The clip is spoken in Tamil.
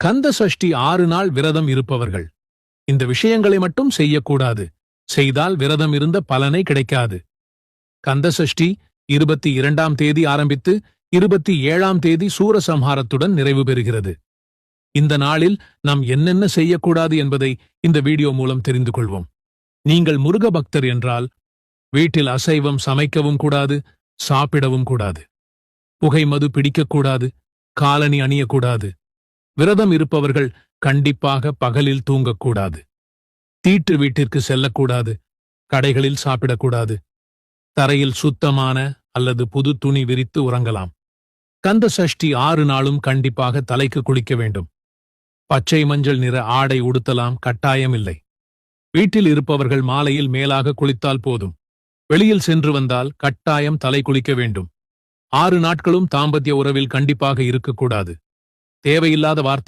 கந்த சஷ்டி 6 நாள் விரதம் இருப்பவர்கள் இந்த விஷயங்களை மட்டும் செய்யக்கூடாது. செய்தால் விரதம் இருந்த பலனை கிடைக்காது. கந்த சஷ்டி 22ஆம் தேதி ஆரம்பித்து 27ஆம் தேதி சூரசம்ஹாரத்துடன் நிறைவு பெறுகிறது. இந்த நாளில் நாம் என்னென்ன செய்யக்கூடாது என்பதை இந்த வீடியோ மூலம் தெரிந்து கொள்வோம். நீங்கள் முருக பக்தர் என்றால் வீட்டில் அசைவம் சமைக்கவும் கூடாது, சாப்பிடவும் கூடாது. புகை மது பிடிக்கக்கூடாது, காலணி அணியக்கூடாது. விரதம் இருப்பவர்கள் கண்டிப்பாக பகலில் தூங்கக்கூடாது. தீட்டு வீட்டிற்கு செல்லக்கூடாது, கடைகளில் சாப்பிடக்கூடாது. தரையில் சுத்தமான அல்லது புது துணி விரித்து உறங்கலாம். கந்த சஷ்டி 6 நாளும் கண்டிப்பாக தலைக்கு குளிக்க வேண்டும். பச்சை மஞ்சள் நிற ஆடை உடுத்தலாம், கட்டாயமில்லை. வீட்டில் இருப்பவர்கள் மாலையில் மேலாக குளித்தால் போதும். வெளியில் சென்று வந்தால் கட்டாயம் தலை குளிக்க வேண்டும். 6 நாட்களும் தாம்பத்திய உறவில் கண்டிப்பாக இருக்கக்கூடாது. தேவையில்லாத வார்த்தை